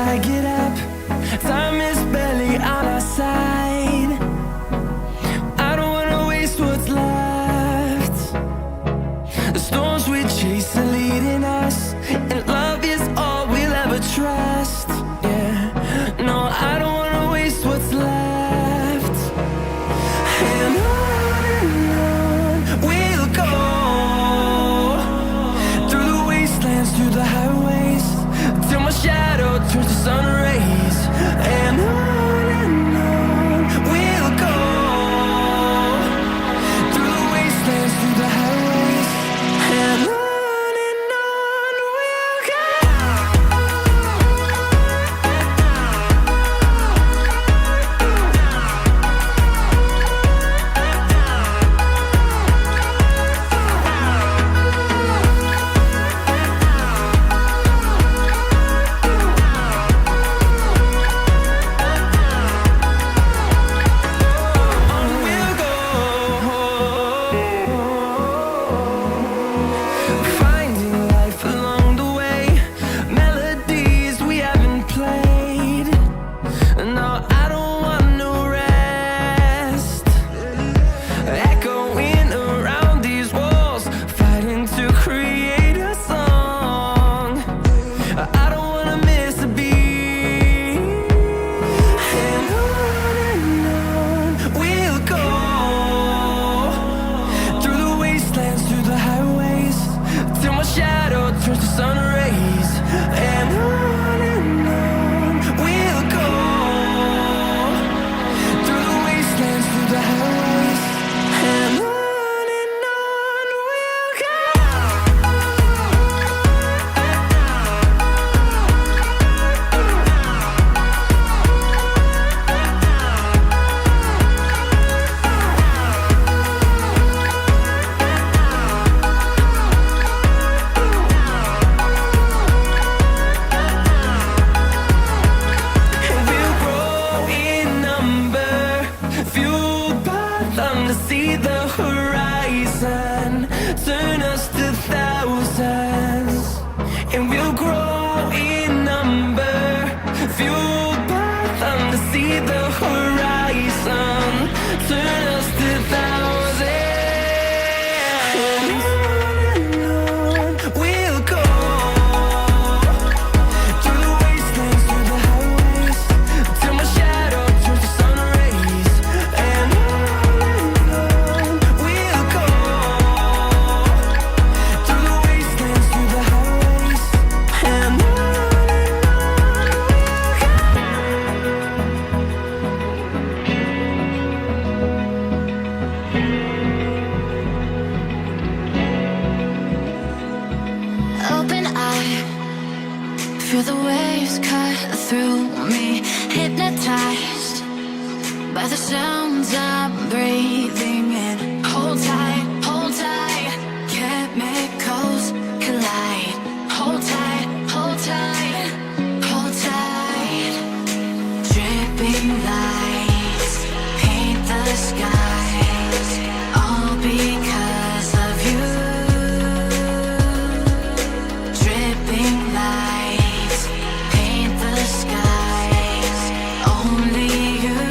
I get up, time is barely on our side. I don't wanna waste what's left. The storms we chase are leading us, and love is all we'll ever trust. Yeah, no, I don't wanna waste what's left. And on we'll go, through the wastelands, through the highways, till my shadow turns to sun rays. And on we'll go, through the wastelands, through the highways, and on we'll go. Finding life along the way, melodies we haven't played. No, I don't want no rest. Echoing around these walls, fighting to create a song. I don't wanna miss a beat. And on we'll go, through the wastelands, through the highways, till my shadow turns to sun rays. And on we'll go, through the wastelands, through the highways, and on we'll go. And we'll grow in number, fueled by them to see the horizon, turn us to thousands. And we'll grow in number, fueled by them to see the horizon, turn us to thousands. And on we'll go, through the wastelands, through the highways, till my shadow turns to sun rays. And on we'll go, through the wastelands, through the highways, and on we'll go. Open eye, feel the waves cut through me, hypnotized by the sounds I'm breathing in. Hold tight, chemicals collide. Hold tight, hold tight, hold tight. Dripping lights paint the skies, all because of you. Dripping lights paint the skies, only you.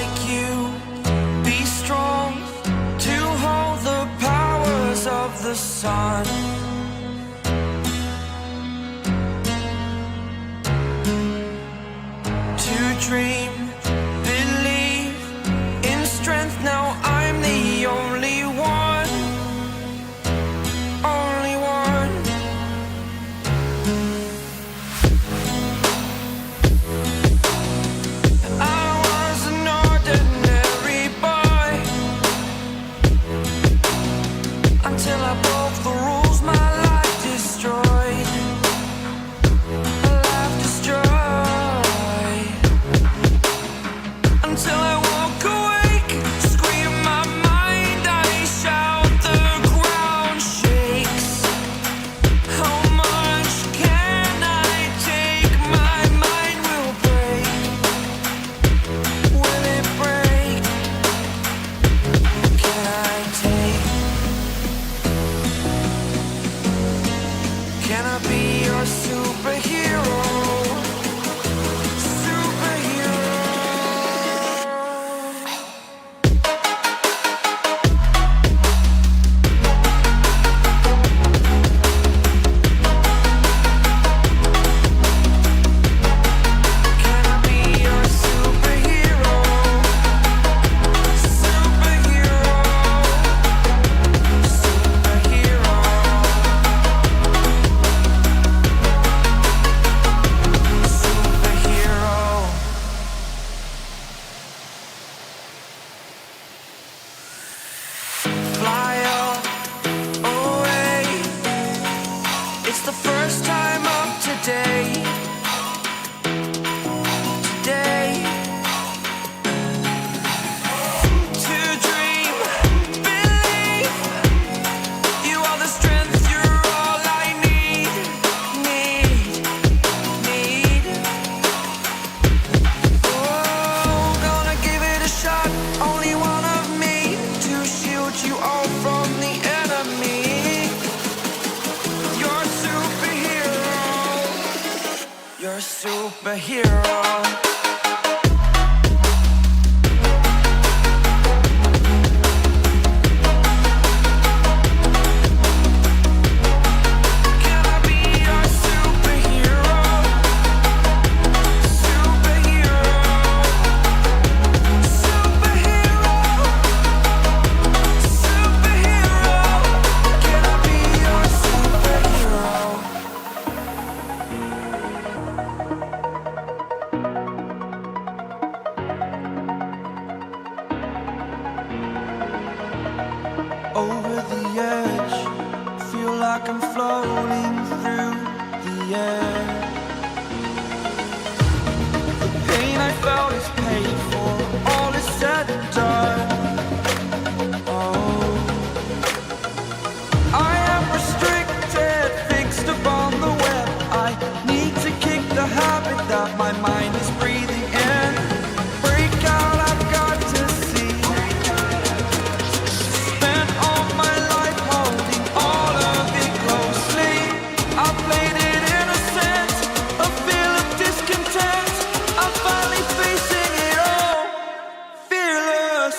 like you. Be strong to hold the powers of the sun. To dream, believe in strength. Now I'm the only one, only one. I was an ordinary boy until I broke the rules. My life destroyed, my life destroyed. Until I walk awake, scream my mind, I shout, the ground shakes. How much can I take? My mind will break. Will it break? Can I take? Can I be your superhero? Superhero. Can I be your superhero? Superhero. Superhero. Superhero. Fly away. It's the first time of today. Today. To dream, believe. You are the strength, you're all I need. Need. Oh, gonna give it a shot. Only one of me to shield you all from the enemy. You're a superhero. You're a superhero. Can I be your superhero? Superhero. Superhero. Superhero. Can I be your superhero? Over the edge, feel like I'm floating through the air. The pain I felt is paid for, all is said and done. Oh, I am restricted, fixed upon the web. I need to kick the habit that my mind is breathing in. Break out, I've got to see. Spent all my life holding all of it closely. I played it innocent, a feel of discontent. I'm finally facing it all, fearless.